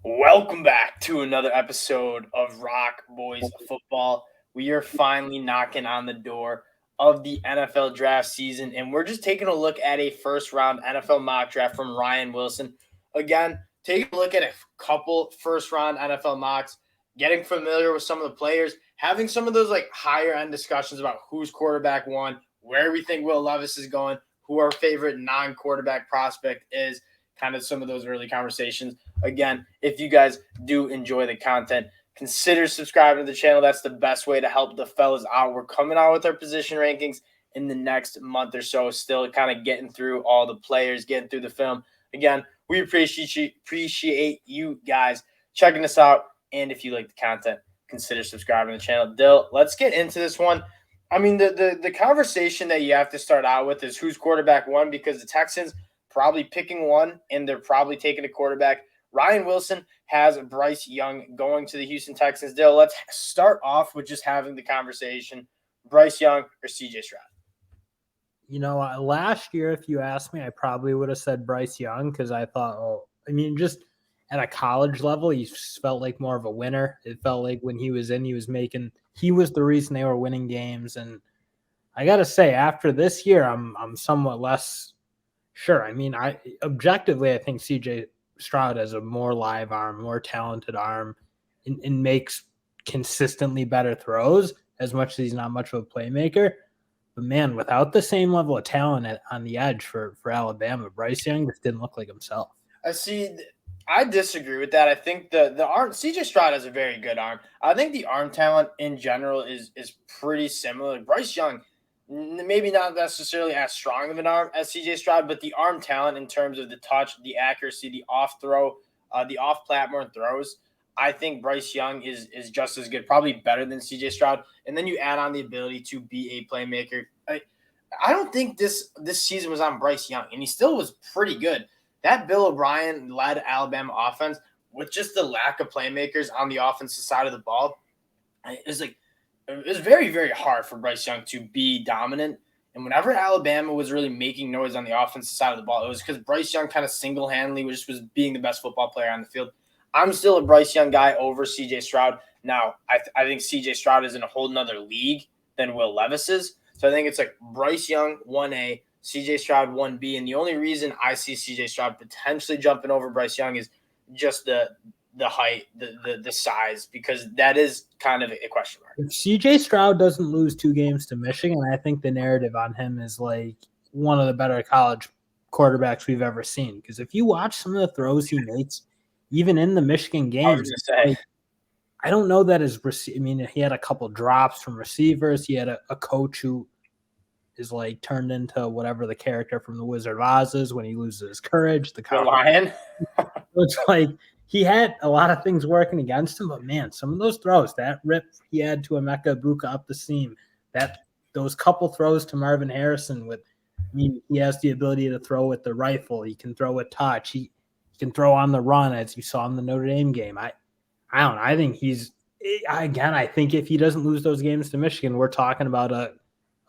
Welcome back to another episode of Rock Boys Football. We are finally knocking on the door of the NFL draft season, and we're just taking a look at a first-round NFL mock draft from Ryan Wilson. Again, taking a look at a couple first-round NFL mocks, getting familiar with some of the players, having some of those higher-end discussions about who's quarterback one, where we think Will Levis is going, who our favorite non-quarterback prospect is, kind of some of those early conversations. Again, if you guys do enjoy the content, consider subscribing to the channel. That's the best way to help the fellas out. We're coming out with our position rankings in the next month or so, still kind of getting through all the players, getting through the film. Again, we appreciate you guys checking us out. And if you like the content, consider subscribing to the channel. Dill, let's get into this one. I mean, the conversation that you have to start out with is who's quarterback one, because the Texans probably picking one, and they're probably taking a quarterback. Ryan Wilson has Bryce Young going to the Houston Texans. Dill, let's start off with just having the conversation. Bryce Young or CJ Stroud? Last year, if you asked me, I probably would have said Bryce Young because I thought, just at a college level, he felt like more of a winner. It felt like when he was in, he was the reason they were winning games. And I got to say, after this year, I'm somewhat less sure. I think CJ Stroud has a more live arm, more talented arm, and makes consistently better throws, as much as he's not much of a playmaker. But, man, without the same level of talent on the edge for Alabama, Bryce Young just didn't look like himself. I disagree with that. I think the arm, CJ Stroud has a very good arm. I think the arm talent in general is pretty similar. Bryce Young, maybe not necessarily as strong of an arm as CJ Stroud, but the arm talent in terms of the touch, the accuracy, the off throw, the off platform throws, I think Bryce Young is just as good, probably better than CJ Stroud. And then you add on the ability to be a playmaker. I don't think this season was on Bryce Young, and he still was pretty good. That Bill O'Brien led Alabama offense with just the lack of playmakers on the offensive side of the ball. It was very, very hard for Bryce Young to be dominant. And whenever Alabama was really making noise on the offensive side of the ball, it was because Bryce Young kind of single-handedly was being the best football player on the field. I'm still a Bryce Young guy over CJ Stroud. Now, I think CJ Stroud is in a whole nother league than Will Levis is. So I think it's like Bryce Young, 1A, CJ Stroud, 1B. And the only reason I see CJ Stroud potentially jumping over Bryce Young is just the height, the size, because that is kind of a question mark. If CJ Stroud doesn't lose 2 games to Michigan, I think the narrative on him is like one of the better college quarterbacks we've ever seen. Because if you watch some of the throws he makes, even in the Michigan games, I don't know that he had a couple drops from receivers. He had a coach who is turned into whatever the character from The Wizard of Oz is when he loses his courage. The lion. It's he had a lot of things working against him, but man, some of those throws, that rip he had to Emeka Egbuka up the seam, those couple throws to Marvin Harrison he has the ability to throw with the rifle. He can throw with touch. He can throw on the run, as you saw in the Notre Dame game. I don't know. I think I think if he doesn't lose those games to Michigan, we're talking about a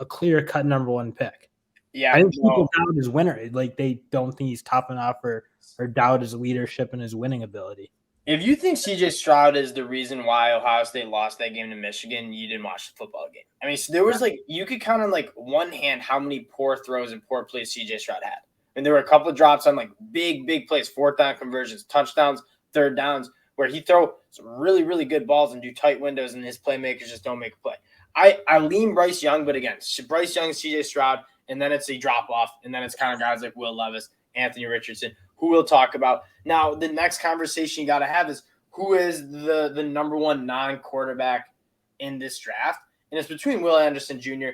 clear-cut number 1 pick. Yeah, I think people doubt his winner. They don't think he's tough enough or doubt his leadership and his winning ability. If you think CJ Stroud is the reason why Ohio State lost that game to Michigan, you didn't watch the football game. I mean, so there was you could count on one hand how many poor throws and poor plays CJ Stroud had. And there were a couple of drops on big plays, 4th down conversions, touchdowns, 3rd downs, where he throw some really, really good balls and do tight windows, and his playmakers just don't make a play. I lean Bryce Young, but again, Bryce Young, CJ Stroud, and then it's a drop-off, and then it's kind of guys like Will Levis, Anthony Richardson, who we'll talk about. Now, the next conversation you got to have is who is the number 1 non-quarterback in this draft, and it's between Will Anderson Jr.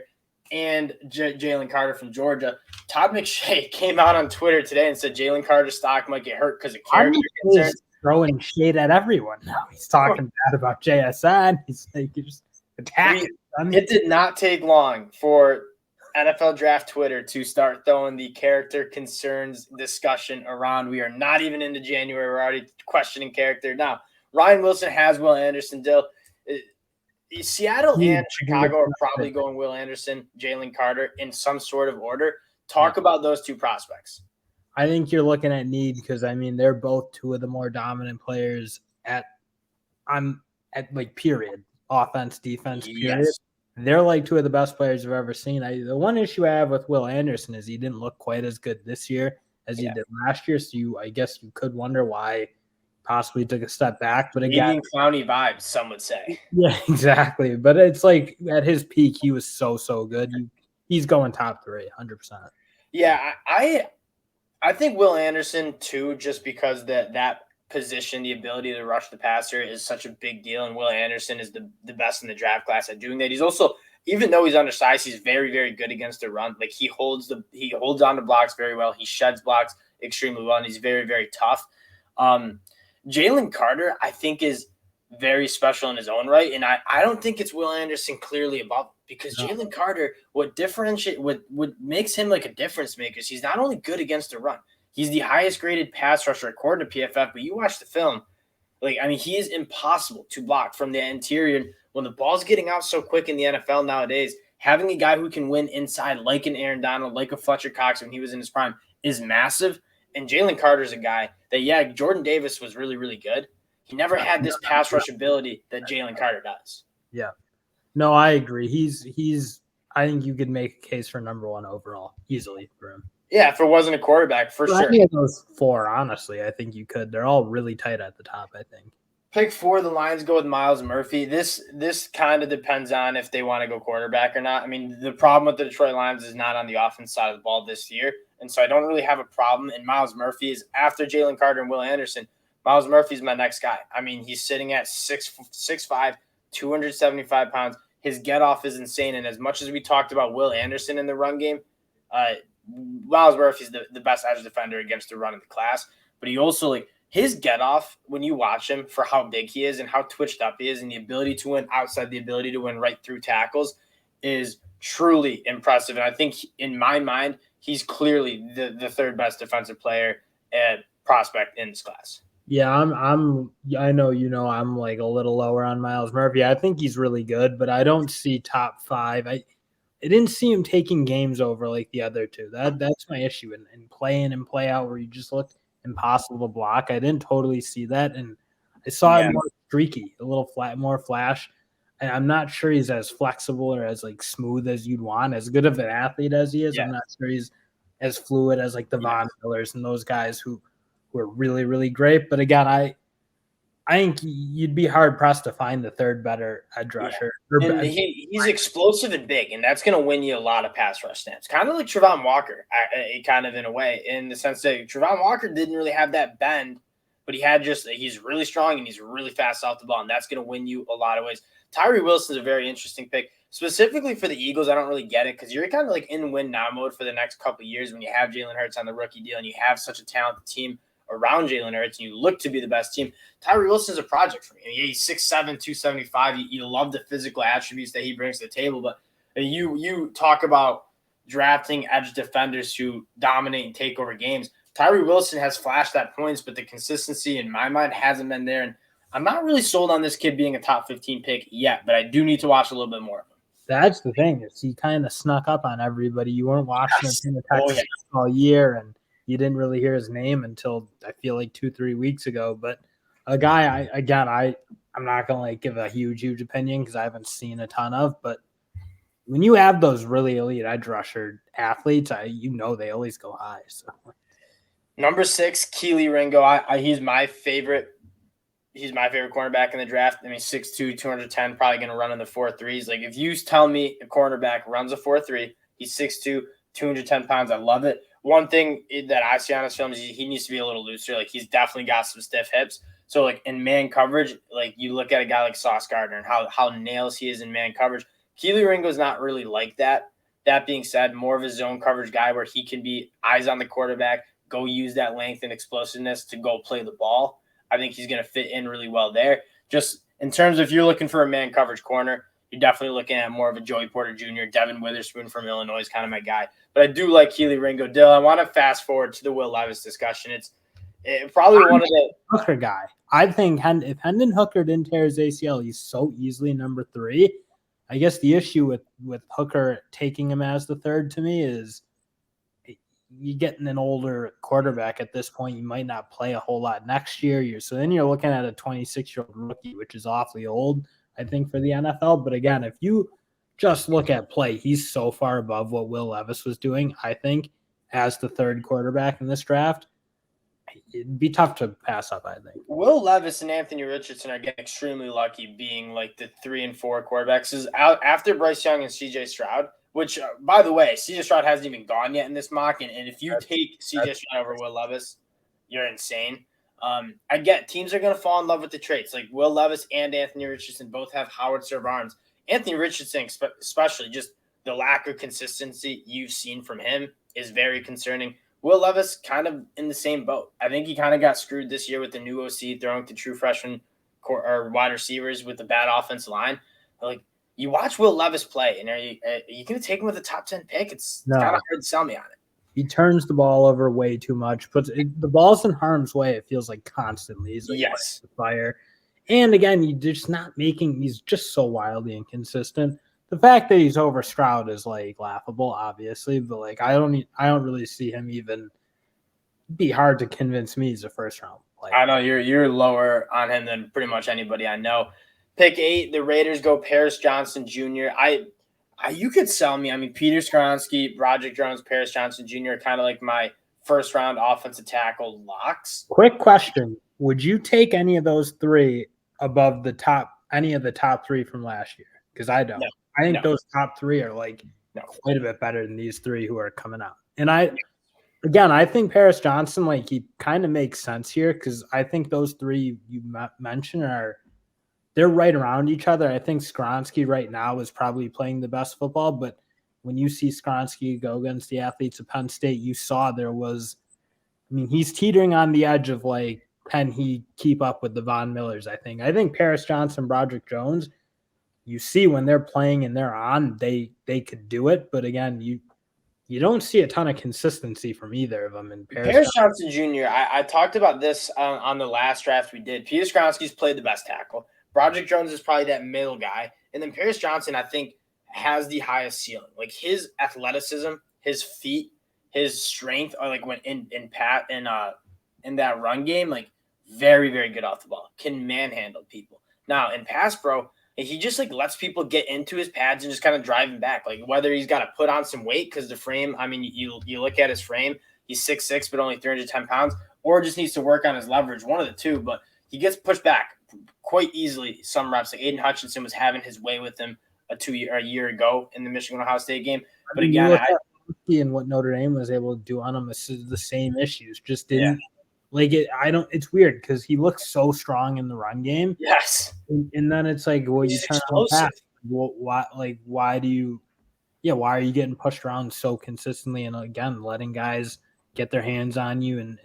and Jalen Carter from Georgia. Todd McShay came out on Twitter today and said Jalen Carter's stock might get hurt because of character concerns. Throwing shade at everyone now. He's talking bad about JSN. He's just attacking. It did not take long for NFL Draft Twitter to start throwing the character concerns discussion around. We are not even into January. We're already questioning character. Now, Ryan Wilson has Will Anderson. Dill. Seattle and Chicago are probably going Will Anderson, Jalen Carter in some sort of order. Talk about those 2 prospects. I think you're looking at need because I mean they're both two of the more dominant players at like period offense defense period. Yes. They're like two of the best players I've ever seen. The one issue I have with Will Anderson is he didn't look quite as good this year as he did last year. So I guess you could wonder why possibly took a step back. But again, Canadian Clowney vibes, some would say. yeah, exactly. But it's like at his peak, he was so good. He's going top 3, 100%. Yeah, I think Will Anderson too, just because that position, the ability to rush the passer is such a big deal, and Will Anderson is the best in the draft class at doing that. He's also, even though he's undersized, he's very, very good against the run. Like he holds on to blocks very well. He sheds blocks extremely well, and he's very, very tough. Jalen Carter, I think, is very special in his own right, and I don't think it's Will Anderson clearly above him, because Jalen Carter, what makes him like a difference maker is he's not only good against the run, he's the highest graded pass rusher according to PFF, but you watch the film, he is impossible to block from the interior. When the ball's getting out so quick in the NFL nowadays, having a guy who can win inside like an Aaron Donald, like a Fletcher Cox when he was in his prime is massive. And Jalen Carter's a guy that, Jordan Davis was really, really good. He never had this pass rush ability that Jalen Carter does. Yeah. No, I agree. I think you could make a case for number 1 overall easily for him. Yeah, if it wasn't a quarterback, for sure. Any of those 4, honestly, I think you could. They're all really tight at the top, I think. Pick 4, the Lions go with Myles Murphy. This kind of depends on if they want to go quarterback or not. I mean, the problem with the Detroit Lions is not on the offense side of the ball this year, and so I don't really have a problem. And Myles Murphy is, after Jalen Carter and Will Anderson, Myles Murphy is my next guy. I mean, he's sitting at 6'5", 275 pounds. His get-off is insane, and as much as we talked about Will Anderson in the run game, Myles Murphy is the best edge defender against the run in the class. But he also, his get-off, when you watch him for how big he is and how twitched up he is and the ability to win outside, the ability to win right through tackles is truly impressive. And I think, in my mind, he's clearly the third best defensive player and prospect in this class. Yeah, I know I'm like a little lower on Myles Murphy. I think he's really good, but I don't see top 5. I didn't see him taking games over like the other two. That's my issue. And play in and play out where you just looked impossible to block. I didn't totally see that. And I saw him more streaky, a little more flash. And I'm not sure he's as flexible or as smooth as you'd want, as good of an athlete as he is. Yeah. I'm not sure he's as fluid as the Von Millers and those guys who were really, really great. But again, I think you'd be hard pressed to find the third better edge rusher. And he's explosive and big, and that's going to win you a lot of pass rush snaps. Kind of like Travon Walker, kind of in a way, in the sense that Travon Walker didn't really have that bend, but he's really strong and he's really fast off the ball, and that's going to win you a lot of ways. Tyree Wilson is a very interesting pick, specifically for the Eagles. I don't really get it because you're kind of in win now mode for the next couple of years when you have Jalen Hurts on the rookie deal and you have such a talented team around Jalen Hurts, and you look to be the best team. Tyree Wilson's a project for me. He's 6'7", 275. You love the physical attributes that he brings to the table, but you talk about drafting edge defenders who dominate and take over games. Tyree Wilson has flashed at points, but the consistency in my mind hasn't been there, and I'm not really sold on this kid being a top 15 pick yet, but I do need to watch a little bit more of him. That's the thing, is he kind of snuck up on everybody. You weren't watching him in the Texas all year, and you didn't really hear his name until I feel 2-3 weeks ago. But a guy, I'm not going to give a huge opinion because I haven't seen a ton of. But when you have those really elite edge rusher athletes, they always go high. So number 6, Kelee Ringo. He's my favorite. He's my favorite cornerback in the draft. I mean, 6'2", 210, probably going to run in the 4.3s. If you tell me a cornerback runs a 4.3, he's 6'2", 210 pounds. I love it. One thing that I see on his film is he needs to be a little looser. He's definitely got some stiff hips. So, in man coverage, you look at a guy like Sauce Gardner and how nails he is in man coverage. Kelee Ringo's not really like that. That being said, more of a zone coverage guy where he can be eyes on the quarterback, go use that length and explosiveness to go play the ball. I think he's going to fit in really well there. Just in terms of if you're looking for a man coverage corner, you're definitely looking at more of a Joey Porter Jr., Devin Witherspoon from Illinois is kind of my guy. But I do like Kelee Ringo. Dill, I want to fast forward to the Will Levis discussion. It's probably one of the Hooker guy. I think if Hendon Hooker didn't tear his ACL, he's so easily number 3. I guess the issue with Hooker taking him as the third to me is you're getting an older quarterback at this point. You might not play a whole lot next year. So then you're looking at a 26-year-old rookie, which is awfully old, I think, for the NFL. But again, if you just look at play, he's so far above what Will Levis was doing, I think, as the third quarterback in this draft. It'd be tough to pass up, I think. Will Levis and Anthony Richardson are getting extremely lucky being like the 3 and 4 quarterbacks. Is out after Bryce Young and CJ Stroud, which, by the way, CJ Stroud hasn't even gone yet in this mock. And if you take CJ Stroud over Will Levis, you're insane. I get teams are going to fall in love with the traits. Like Will Levis and Anthony Richardson both have Howard serve arms. Anthony Richardson, especially, just the lack of consistency you've seen from him is very concerning. Will Levis kind of in the same boat. I think he kind of got screwed this year with the new OC throwing to true freshman or wide receivers with the bad offensive line. Like, you watch Will Levis play, and are you going to take him with a top 10 pick? It's kind of hard to sell me on it. He turns the ball over way too much. Puts the ball's in harm's way, it feels like, constantly. He's like, yes. Fire. And again, he's just so wildly inconsistent. The fact that he's over Stroud is like laughable, obviously, but like I don't really see him even be hard to convince me he's a first round player. I know you're lower on him than pretty much anybody I know. Pick 8, the Raiders go Paris Johnson Jr. You could sell me. I mean, Peter Skoronski, Broderick Jones, Paris Johnson Jr. are kind of like my first round offensive tackle locks. Quick question: would you take any of those 3 above any of the top 3 from last year? Because I don't. No. I think those top 3 are like quite a bit better than these 3 who are coming out. And I think Paris Johnson, like, he kind of makes sense here because I think those 3 you mentioned they're right around each other. I think Skoronski right now is probably playing the best football, but when you see Skoronski go against the athletes of Penn State, you saw he's teetering on the edge of like, can he keep up with the Von Millers? I think Paris Johnson, Broderick Jones, you see when they're playing and they're on, they could do it. But again, you don't see a ton of consistency from either of them. And Paris Johnson Jr., I talked about this on the last draft we did. Peter Skoronski's played the best tackle. Broderick Jones is probably that middle guy. And then Paris Johnson, I think, has the highest ceiling. Like his athleticism, his feet, his strength are like when in that run game, like very, very good off the ball. Can manhandle people. Now in pass pro, he just like lets people get into his pads and just kind of drive him back. Like whether he's got to put on some weight because the frame, I mean, you look at his frame, he's 6'6", but only 310 pounds, or just needs to work on his leverage, one of the two. But he gets pushed back quite easily. Some reps, like Aiden Hutchinson was having his way with him a year ago in the Michigan-Ohio State game. But again, and what Notre Dame was able to do on him is the same issues. Just didn't like it. It's weird because he looks so strong in the run game. Yes, and then it's like, well, you turn on pass. Why are you getting pushed around so consistently? And again, letting guys get their hands on you and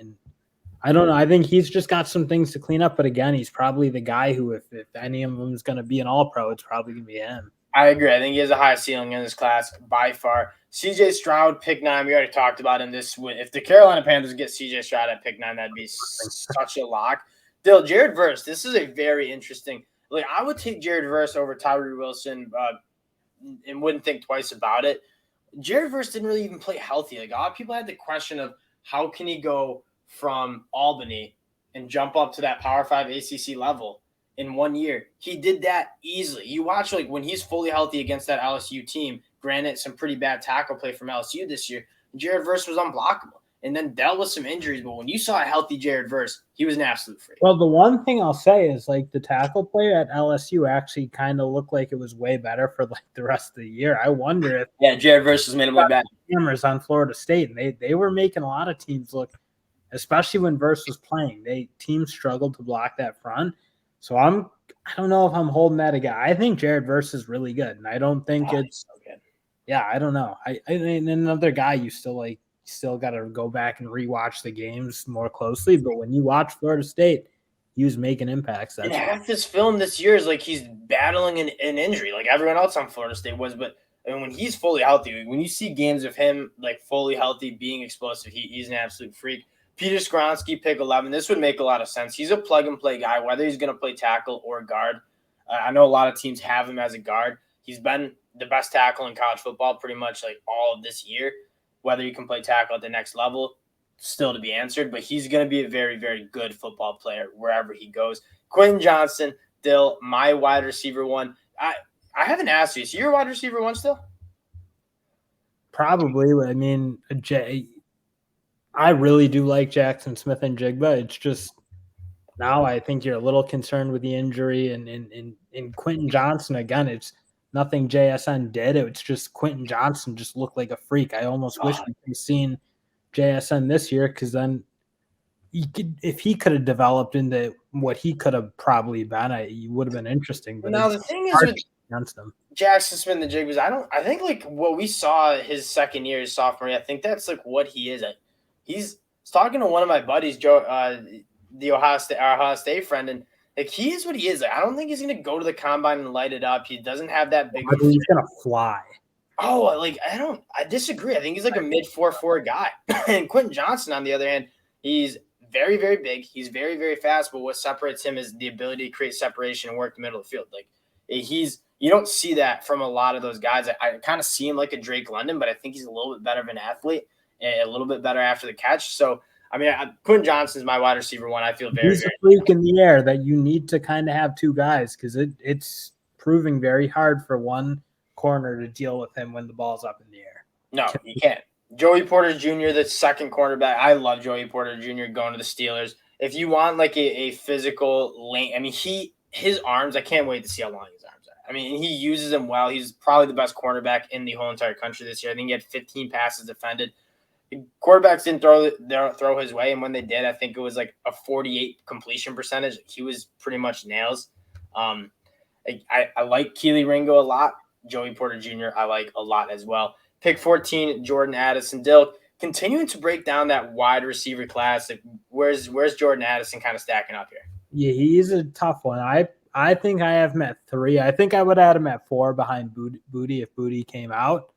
I don't know. I think he's just got some things to clean up. But again, he's probably the guy who, if any of them is going to be an all-pro, it's probably going to be him. I agree. I think he has a high ceiling in this class by far. CJ Stroud, pick 9. We already talked about him. If the Carolina Panthers get CJ Stroud at pick 9, that'd be such a lock. Still, Jared Verse, this is a very interesting. Like, I would take Jared Verse over Tyree Wilson and wouldn't think twice about it. Jared Verse didn't really even play healthy. Like, a lot of people had the question of how can he go from Albany and jump up to that Power 5 ACC level in 1 year. He did that easily. You watch like when he's fully healthy against that LSU team, granted some pretty bad tackle play from LSU this year, Jared Verse was unblockable and then dealt with some injuries. But when you saw a healthy Jared Verse, he was an absolute freak. Well, the one thing I'll say is like the tackle play at LSU actually kind of looked like it was way better for like the rest of the year. I wonder if Jared Verse was minimally bad. Cameras on Florida State, and they were making a lot of teams look, especially when Verse was playing. Teams struggled to block that front. So I don't know if I'm holding that again. I think Jared Verse is really good, and I don't think it's so good. Yeah, I don't know. And another guy you still got to go back and rewatch the games more closely. But when you watch Florida State, he was making impacts. And half his film this year is like he's battling an injury, like everyone else on Florida State was. But when he's fully healthy, when you see games of him like fully healthy, being explosive, he's an absolute freak. Peter Skoronski, pick 11. This would make a lot of sense. He's a plug-and-play guy, whether he's going to play tackle or guard. I know a lot of teams have him as a guard. He's been the best tackle in college football pretty much like all of this year. Whether he can play tackle at the next level, still to be answered, but he's going to be a very, very good football player wherever he goes. Quentin Johnston, Dill, my wide receiver one. I haven't asked you. Is your wide receiver one still? Probably. I mean, I really do like Jaxon Smith-Njigba. It's just now I think you're a little concerned with the injury and Quentin Johnston again. It's nothing JSN did. It's just Quentin Johnston just looked like a freak. I almost wish we could have seen JSN this year because then if he could have developed into what he could have probably been, it would have been interesting. But now the thing is with Jaxon Smith-Njigba, I think like what we saw his second year, his sophomore year, I think that's like what he is. He's talking to one of my buddies, Joe, the Ohio State friend, and like he is what he is. Like, I don't think he's gonna go to the combine and light it up. He doesn't have that big. I think he's gonna fly. Oh, like I disagree. I think he's like a mid 4.4 guy. And Quentin Johnston, on the other hand, he's very, very big. He's very, very fast. But what separates him is the ability to create separation and work the middle of the field. Like you don't see that from a lot of those guys. I kind of see him like a Drake London, but I think he's a little bit better of an athlete and a little bit better after the catch. So, I mean, Quentin Johnston is my wide receiver one. I feel he's a freak in the air that you need to kind of have two guys because it's proving very hard for one corner to deal with him when the ball's up in the air. No, you can't. Joey Porter Jr., the second cornerback. I love Joey Porter Jr. going to the Steelers. If you want like a physical lane, I mean, his arms, I can't wait to see how long his arms are. I mean, he uses them well. He's probably the best cornerback in the whole entire country this year. I think he had 15 passes defended. Quarterbacks didn't throw his way, and when they did, I think it was like a 48 completion percentage. He was pretty much nails. I like Kelee Ringo a lot. Joey Porter Jr. I like a lot as well. Pick 14, Jordan Addison. Dill, continuing to break down that wide receiver class. Like, where's Jordan Addison kind of stacking up here? Yeah, he's a tough one. I think I have him at 3. I think I would add him at 4 behind Booty if Booty came out.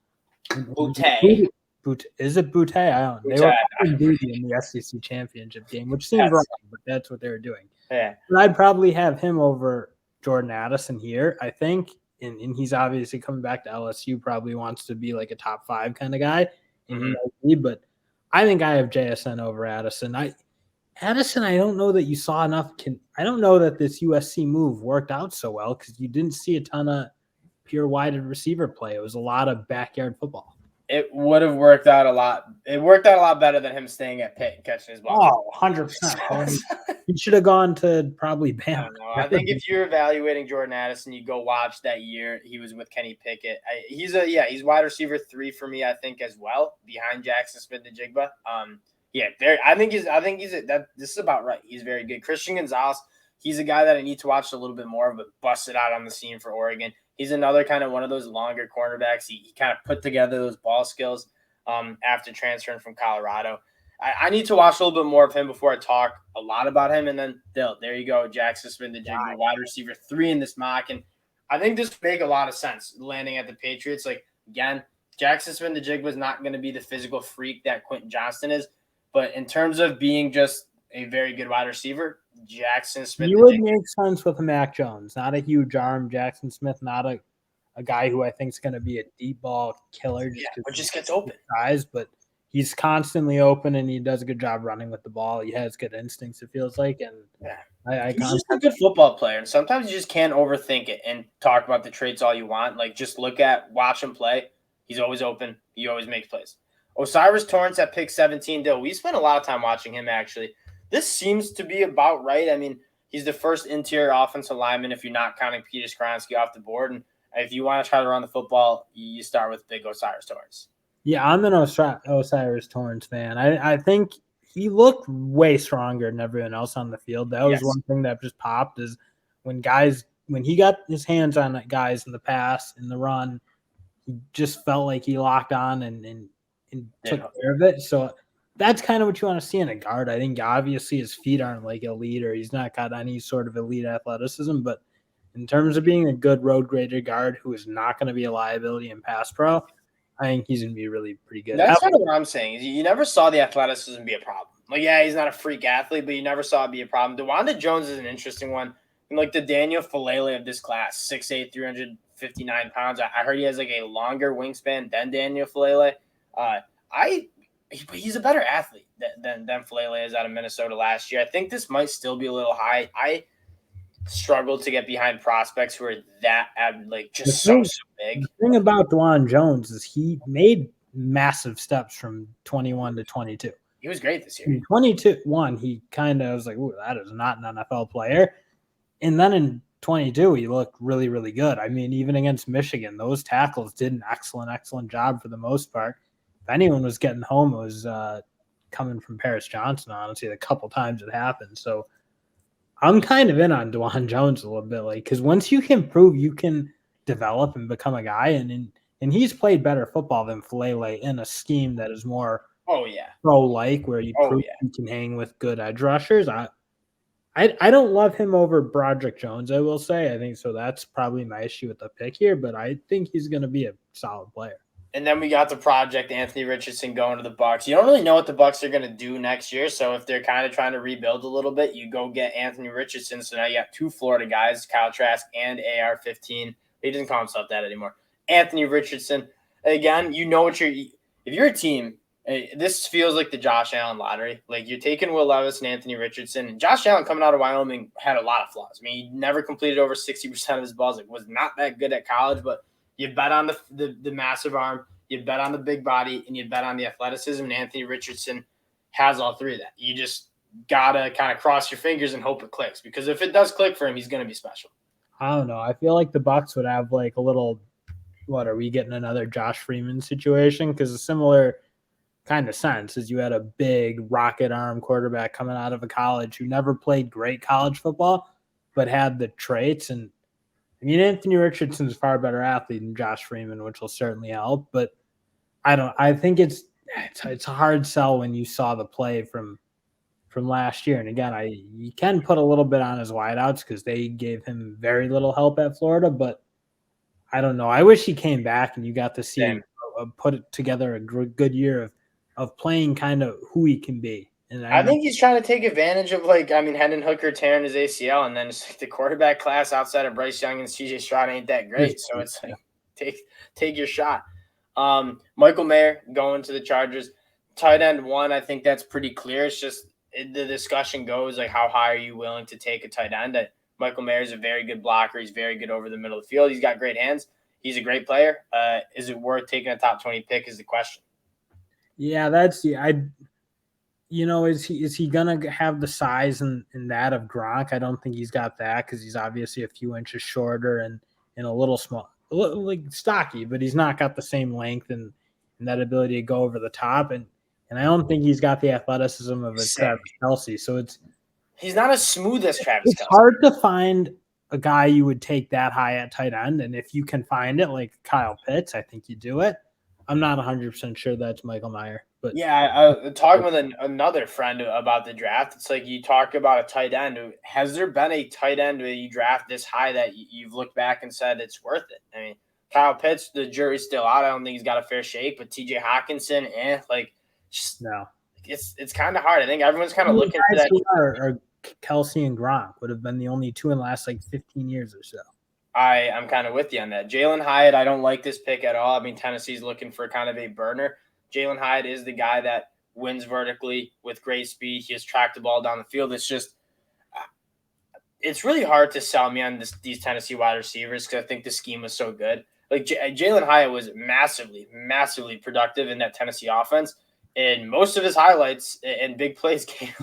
Is it Booty? I don't know. They were playing Booty in the SEC championship game, which seems wrong, but that's what they were doing. Yeah. But I'd probably have him over Jordan Addison here, I think. And he's obviously coming back to LSU, probably wants to be like a top 5 kind of guy. But I think I have JSN over Addison. Addison, I don't know that you saw enough. I don't know that this USC move worked out so well because you didn't see a ton of pure wide receiver play. It was a lot of backyard football. It would have worked out a lot. It worked out a lot better than him staying at Pitt and catching his ball. Oh, 100%. He should have gone to probably Bama. I think if you're evaluating Jordan Addison, you go watch that year he was with Kenny Pickett. He's wide receiver 3 for me, I think, as well, behind Jaxon Smith-Njigba. This is about right. He's very good. Christian Gonzalez, he's a guy that I need to watch a little bit more, but busted out on the scene for Oregon. He's another kind of one of those longer cornerbacks. He kind of put together those ball skills after transferring from Colorado. I need to watch a little bit more of him before I talk a lot about him. And then there you go, Jaxon Smith-Njigba, wide receiver 3 in this mock. And I think this would make a lot of sense landing at the Patriots. Like, again, Jaxon Smith-Njigba is not going to be the physical freak that Quentin Johnston is. But in terms of being just a very good wide receiver, Jaxon Smith. You would make sense with Mac Jones. Not a huge arm. Jaxon Smith, not a guy who I think is going to be a deep ball killer. Just gets open. Size, but he's constantly open and he does a good job running with the ball. He has good instincts, it feels like. And he's just a good football player. And sometimes you just can't overthink it and talk about the traits all you want. Like, just watch him play. He's always open. He always makes plays. Osiris Torrence at pick 17. Dill, we spent a lot of time watching him, actually. This seems to be about right. I mean, he's the first interior offensive lineman if you're not counting Peter Skoronski off the board. And if you want to try to run the football, you start with big Osiris Torrence. Yeah, I'm an Osiris Torrence fan. I think he looked way stronger than everyone else on the field. That was one thing that just popped is when he got his hands on guys in the pass, in the run, he just felt like he locked on and took care of it. So that's kind of what you want to see in a guard. I think obviously his feet aren't like elite or he's not got any sort of elite athleticism, but in terms of being a good road grader guard who is not going to be a liability in pass pro, I think he's going to be really pretty good. That's kind of what I'm saying. Is you never saw the athleticism be a problem. Like, yeah, he's not a freak athlete, but you never saw it be a problem. Dawand Jones is an interesting one. And like the Daniel Falele of this class, 6'8", 359 pounds. I heard he has like a longer wingspan than Daniel Falele. he's a better athlete than Falele is out of Minnesota last year. I think this might still be a little high. I struggle to get behind prospects who are that just so big. The thing about Dawand Jones is he made massive steps from 21 to 22. He was great this year. In 22, he kind of was like, "Ooh, that is not an NFL player." And then in 22, he looked really, really good. I mean, even against Michigan, those tackles did an excellent job for the most part. If anyone was getting home, it was coming from Paris Johnson, honestly, a couple times it happened. So I'm kind of in on Dawand Jones a little bit, because once you can prove you can develop and become a guy, and he's played better football than Falele in a scheme that is more pro-like, where you prove you can hang with good edge rushers. I don't love him over Broderick Jones, I will say. I think so. That's probably my issue with the pick here, but I think he's going to be a solid player. And then we got the project Anthony Richardson going to the Bucs. You don't really know what the Bucs are going to do next year, so if they're kind of trying to rebuild a little bit, you go get Anthony Richardson. So now you got two Florida guys, Kyle Trask and AR-15. He doesn't call himself that anymore. Anthony Richardson. Again, you know what if you're a team, this feels like the Josh Allen lottery. Like, you're taking Will Levis and Anthony Richardson. And Josh Allen, coming out of Wyoming, had a lot of flaws. I mean, he never completed over 60% of his balls. It was not that good at college, but you bet on the massive arm, you bet on the big body, and you bet on the athleticism, and Anthony Richardson has all three of that. You just got to kind of cross your fingers and hope it clicks, because if it does click for him, he's going to be special. I don't know. I feel like the Bucs would have like a little, what, are we getting another Josh Freeman situation? Because a similar kind of sense is you had a big rocket arm quarterback coming out of a college who never played great college football, but had the traits. And I mean, Anthony Richardson's a far better athlete than Josh Freeman, which will certainly help. But I think it's a hard sell when you saw the play from last year. And again, you can put a little bit on his wideouts because they gave him very little help at Florida. But I don't know. I wish he came back and you got to see put it together a good year of playing kind of who he can be. And I think he's trying to take advantage of, Hendon Hooker tearing his ACL, and then it's the quarterback class outside of Bryce Young and CJ Stroud ain't that great. So it's take your shot. Michael Mayer going to the Chargers. Tight end 1, I think that's pretty clear. It's just the discussion goes, how high are you willing to take a tight end? Michael Mayer is a very good blocker. He's very good over the middle of the field. He's got great hands. He's a great player. Is it worth taking a top 20 pick is the question. Yeah, is he gonna have the size and that of Gronk? I don't think he's got that, because he's obviously a few inches shorter and a little small, like stocky, but he's not got the same length and that ability to go over the top. And I don't think he's got the athleticism of a Travis Kelce. So he's not as smooth as Travis Kelce. It's hard to find a guy you would take that high at tight end. And if you can find it, like Kyle Pitts, I think you do it. I'm not 100% sure that's Michael Mayer. But yeah, talking with another friend about the draft, it's like you talk about a tight end. Has there been a tight end where you draft this high that you've looked back and said it's worth it? I mean, Kyle Pitts, the jury's still out. I don't think he's got a fair shake, but TJ Hawkinson, no. It's kind of hard. I think everyone's kind of looking for that. Or Kelce and Gronk would have been the only two in the last 15 years or so. I'm kind of with you on that. Jalen Hyatt, I don't like this pick at all. I mean, Tennessee's looking for kind of a burner. Jalen Hyatt is the guy that wins vertically with great speed. He has tracked the ball down the field. It's just it's really hard to sell me on these Tennessee wide receivers because I think the scheme was so good. Jalen Hyatt was massively productive in that Tennessee offense, and most of his highlights and big plays came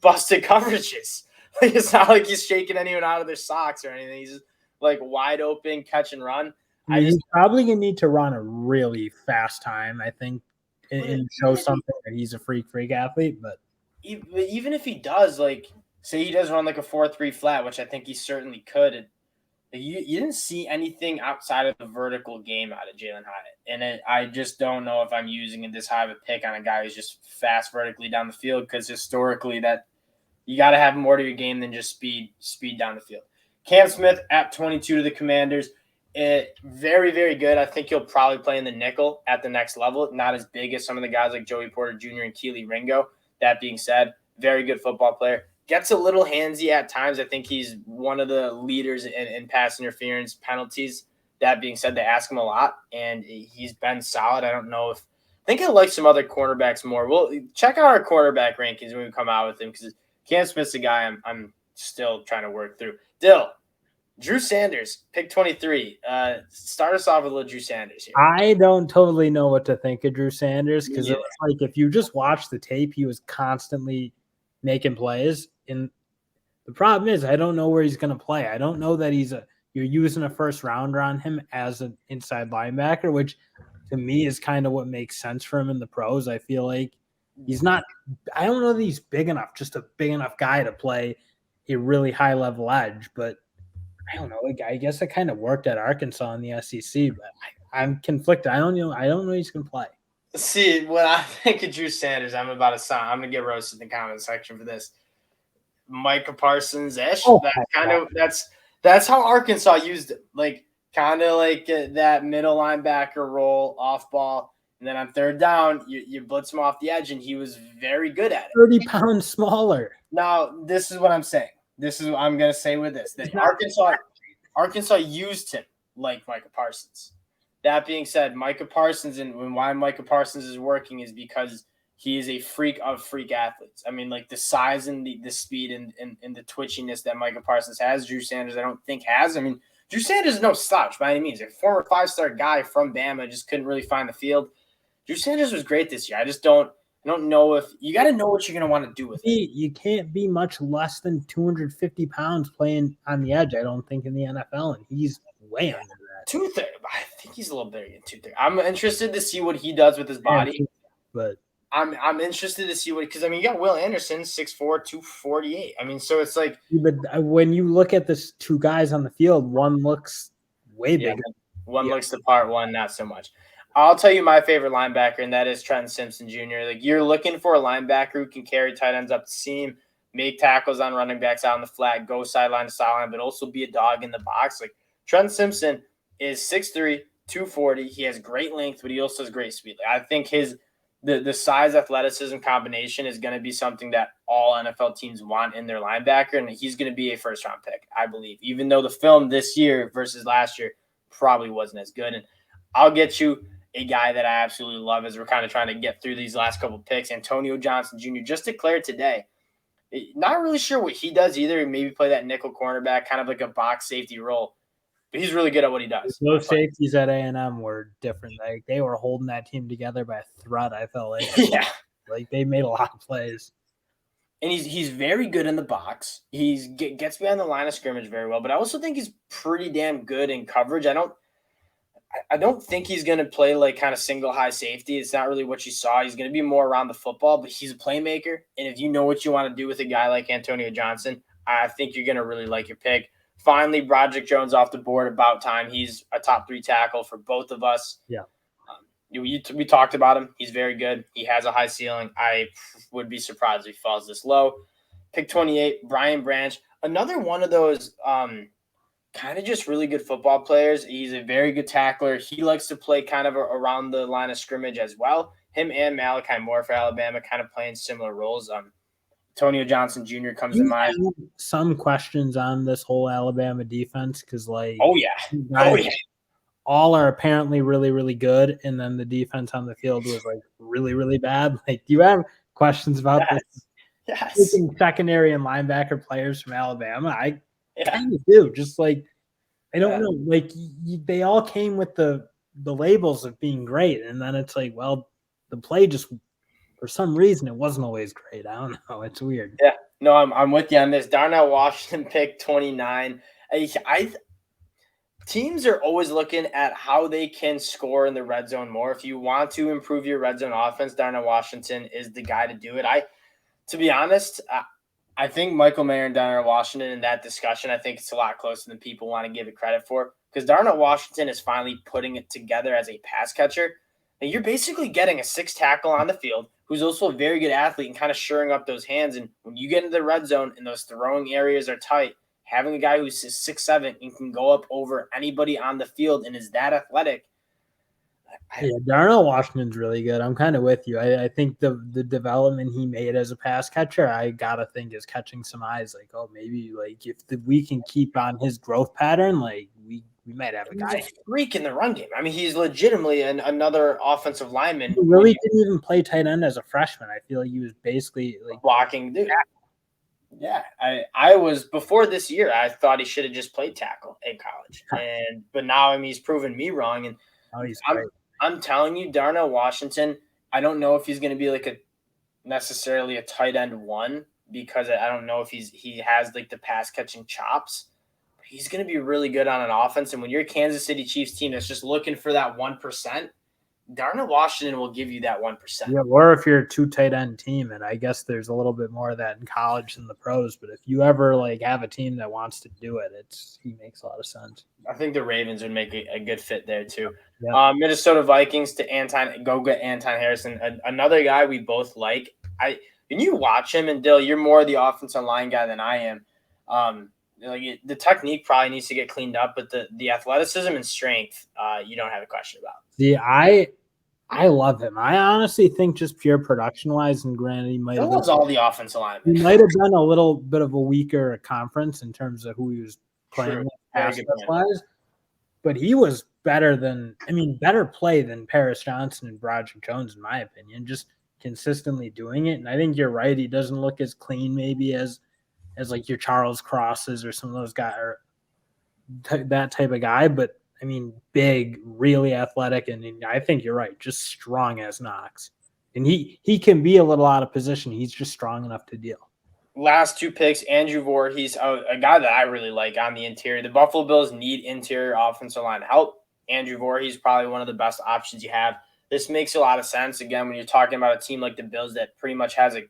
busted coverages. It's not like he's shaking anyone out of their socks or anything. He's just wide open catch and run. He's probably gonna need to run a really fast time, I think, and show something that he's a freak athlete. But even if he does, say he does run a 4.3 flat, which I think he certainly could. You didn't see anything outside of the vertical game out of Jalen Hyatt, and I just don't know if I'm using this high of a pick on a guy who's just fast vertically down the field, because historically that you got to have more to your game than just speed down the field. Cam Smith at 22 to the Commanders. Very, very good. I think he'll probably play in the nickel at the next level. Not as big as some of the guys like Joey Porter Jr. and Kelee Ringo. That being said, very good football player. Gets a little handsy at times. I think he's one of the leaders in pass interference penalties. That being said, they ask him a lot, and he's been solid. I don't know if think I like some other cornerbacks more. We'll check out our quarterback rankings when we come out with them because Cam Smith's a guy I'm still trying to work through. Dill, Drew Sanders, pick 23. Start us off with a little Drew Sanders here. I don't totally know what to think of Drew Sanders because it was like if you just watch the tape, he was constantly making plays. And the problem is I don't know where he's going to play. I don't know that you're using a first rounder on him as an inside linebacker, which to me is kind of what makes sense for him in the pros. I feel like he's not – I don't know that he's big enough, just a big enough guy to play a really high-level edge. But I don't know. I guess it kind of worked at Arkansas in the SEC, but I'm conflicted. I don't know he's going to play. See, when I think of Drew Sanders, I'm going to get roasted in the comment section for this. Micah Parsons-ish. That's how Arkansas used it. Like, kind of like that middle linebacker role, off ball. And then on third down, you blitz him off the edge, and he was very good at it. 30 pounds smaller. Now, this is what I'm saying. This is what I'm going to say with this. That Arkansas used him like Micah Parsons. That being said, Micah Parsons, and why Micah Parsons is working is because he is a freak of freak athletes. I mean, like the size and the speed and the twitchiness that Micah Parsons has, Drew Sanders I don't think has. I mean, Drew Sanders is no slouch by any means. A former 5-star guy from Bama, just couldn't really find the field. Drew Sanders was great this year. I don't know if – you got to know what you're going to want to do with it. You can't be much less than 250 pounds playing on the edge, I don't think, in the NFL, and he's way under that. 230. I think he's a little bigger than 230. I'm interested to see what he does with his body. But I'm interested to see what – because, I mean, you got Will Anderson, 6'4", 248. I mean, so it's like – But when you look at the two guys on the field, one looks way bigger. One looks the part, one not so much. I'll tell you my favorite linebacker, and that is Trenton Simpson Jr. Like, you're looking for a linebacker who can carry tight ends up the seam, make tackles on running backs out in the flat, go sideline to sideline, but also be a dog in the box. Like, Trenton Simpson is 6'3", 240. He has great length, but he also has great speed. Like, I think the size athleticism combination is going to be something that all NFL teams want in their linebacker, and he's going to be a first-round pick, I believe, even though the film this year versus last year probably wasn't as good. And I'll get you a guy that I absolutely love as we're kind of trying to get through these last couple of picks. Antonio Johnson Jr. just declared today. Not really sure what he does either. Maybe play that nickel cornerback, kind of like a box safety role. But he's really good at what he does. Those safeties at A&M were different. Like, they were holding that team together by a thread, I felt like. Yeah. Like, they made a lot of plays. And he's very good in the box. He gets behind the line of scrimmage very well. But I also think he's pretty damn good in coverage. I don't think he's going to play like kind of single high safety. It's not really what you saw. He's going to be more around the football, but he's a playmaker. And if you know what you want to do with a guy like Antonio Johnson, I think you're going to really like your pick. Finally, Broderick Jones off the board, about time. He's a top 3 tackle for both of us. Yeah. We talked about him. He's very good. He has a high ceiling. I would be surprised if he falls this low. Pick 28, Brian Branch. Another one of those kind of just really good football players. He's a very good tackler. He likes to play kind of around the line of scrimmage as well. Him and Malachi Moore for Alabama kind of playing similar roles. Antonio Johnson Jr. comes to mind. Some questions on this whole Alabama defense because, like, all are apparently really, really good, and then the defense on the field was like really, really bad. Like, do you have questions about this? Yes. Secondary and linebacker players from Alabama. I kind of do. Just like, I don't know. Like, they all came with the labels of being great, and then it's like, well, the play just for some reason it wasn't always great. I don't know. It's weird. Yeah. No, I'm with you on this. Darnell Washington pick 29. Teams are always looking at how they can score in the red zone more. If you want to improve your red zone offense, Darnell Washington is the guy to do it. To be honest, I think Michael Mayer and Darnell Washington in that discussion, I think it's a lot closer than people want to give it credit for, because Darnell Washington is finally putting it together as a pass catcher. And you're basically getting a 6 tackle on the field who's also a very good athlete and kind of shoring up those hands. And when you get into the red zone and those throwing areas are tight, having a guy who's 6'7" and can go up over anybody on the field and is that athletic, Yeah, Darnell Washington's really good. I'm kind of with you. I think the development he made as a pass catcher, I gotta think is catching some eyes. Like, oh, maybe like if we can keep on his growth pattern, like we might have a guy. He's a freak in the run game. I mean, he's legitimately another offensive lineman. He really didn't even play tight end as a freshman. I feel like he was basically like blocking dude. Yeah, I was before this year. I thought he should have just played tackle in college, but now I mean he's proven me wrong. And I'm telling you, Darnell Washington. I don't know if he's going to be like necessarily a tight end one because I don't know if he has like the pass catching chops. But he's going to be really good on an offense. And when you're a Kansas City Chiefs team that's just looking for that 1%. Darnell Washington will give you that 1%. Yeah, or if you're a 2 tight end team, and I guess there's a little bit more of that in college than the pros. But if you ever like have a team that wants to do it, he makes a lot of sense. I think the Ravens would make a good fit there too. Yeah. Minnesota Vikings to go get Anton Harrison, another guy we both like. When you watch him, and Dill, you're more the offensive line guy than I am. The technique probably needs to get cleaned up, but the athleticism and strength, you don't have a question about. See, I love him. I honestly think just pure production wise, and granted, he might have been all the offensive linemen. He might have been a little bit of a weaker conference in terms of who he was playing wise, but he was better play than Paris Johnson and Bryce Jones, in my opinion, just consistently doing it. And I think you're right. He doesn't look as clean maybe as like your Charles Crosses or some of those guys or that type of guy, but I mean, big, really athletic, and I think you're right, just strong as Knox. And he can be a little out of position. He's just strong enough to deal. Last 2 picks, Andrew Voorhees, a guy that I really like on the interior. The Buffalo Bills need interior offensive line help. Andrew Voorhees, probably one of the best options you have. This makes a lot of sense, again, when you're talking about a team like the Bills that pretty much has a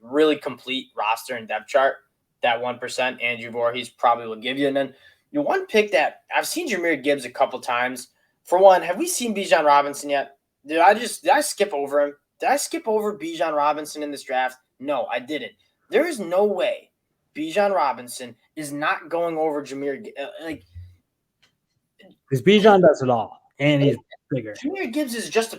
really complete roster and depth chart. That 1%, Andrew Voorhees probably will give you. And then the one pick that I've seen Jahmyr Gibbs a couple times. For one, have we seen Bijan Robinson yet? Did I skip over him? Did I skip over Bijan Robinson in this draft? No, I didn't. There is no way Bijan Robinson is not going over Jahmyr. Because Bijan does it all, and he's bigger. Jahmyr Gibbs is just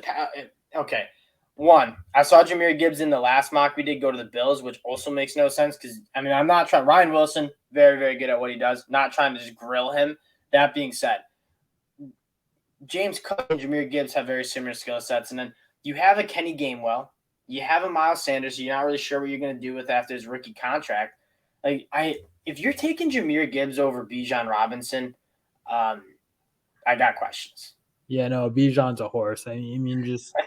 okay. One, I saw Jahmyr Gibbs in the last mock we did go to the Bills, which also makes no sense because, I mean, I'm not trying – Ryan Wilson, very, very good at what he does. Not trying to just grill him. That being said, James Cook and Jahmyr Gibbs have very similar skill sets. And then you have a Kenny Gainwell. You have a Miles Sanders. You're not really sure what you're going to do with after his rookie contract. If you're taking Jahmyr Gibbs over Bijan Robinson, I got questions. Yeah, no, Bijan's a horse. I mean, just –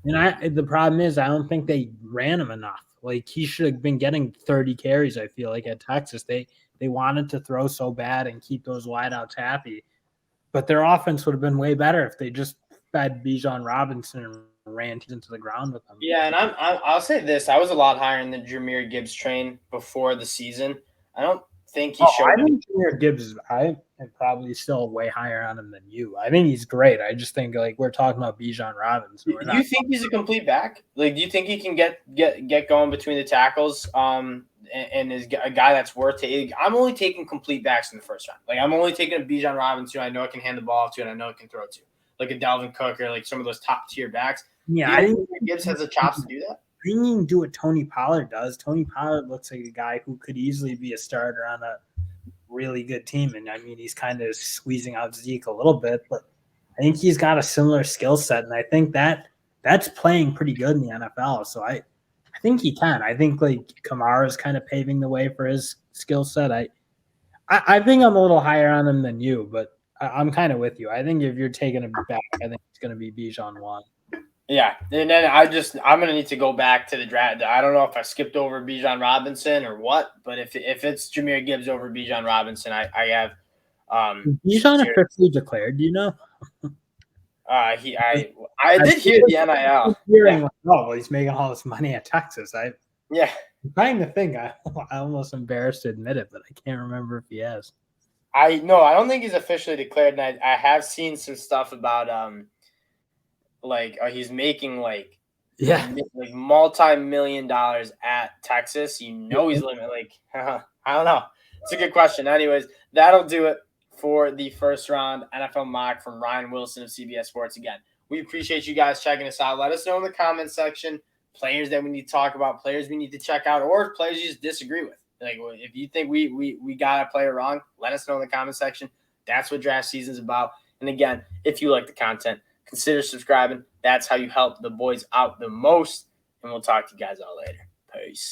and the problem is I don't think they ran him enough. Like he should have been getting 30 carries, I feel like, at Texas. They wanted to throw so bad and keep those wideouts happy. But their offense would have been way better if they just fed Bijan Robinson and ran into the ground with him. Yeah, and I'll say this. I was a lot higher in the Jahmyr Gibbs train before the season. I don't think he showed. I think Jahmyr Gibbs, I am probably still way higher on him than you. I think he's great. I just think we're talking about Bijan Robinson. Do you think he's a complete back? Do you think he can get going between the tackles? And is a guy that's worth taking. I'm only taking complete backs in the first round. I'm only taking a Bijan Robinson. I know I can hand the ball off to, and I know I can throw to, like a Dalvin Cook or some of those top tier backs. Yeah, I think Gibbs has the chops to do that. I think you can do what Tony Pollard does. Tony Pollard looks like a guy who could easily be a starter on a really good team. And I mean, he's kind of squeezing out Zeke a little bit, but I think he's got a similar skill set. And I think that's playing pretty good in the NFL. So I think he can. I think Kamara is kind of paving the way for his skill set. I think I'm a little higher on him than you, but I'm kind of with you. I think if you're taking him back, I think it's going to be Bijan 1. Yeah, and then I'm going to need to go back to the draft. I don't know if I skipped over Bijan Robinson or what, but if it's Jahmyr Gibbs over Bijan Robinson, I have Bijan officially declared. Do you know? I did hear the NIL. He's making all this money at Texas. I'm trying to think. I'm almost embarrassed to admit it, but I can't remember if he has. I don't think he's officially declared, and I have seen some stuff about he's making multi-million dollars at Texas. He's living I don't know. It's a good question. Anyways, that'll do it for the first round NFL mock from Ryan Wilson of CBS Sports. Again, We appreciate you guys checking us out. Let us know in the comment section players that we need to talk about, players we need to check out, or players you just disagree with. Like, if you think we got a player wrong, let us know in the comment section. That's what draft season is about. And again, if you like the content, consider subscribing. That's how you help the boys out the most. And we'll talk to you guys all later. Peace.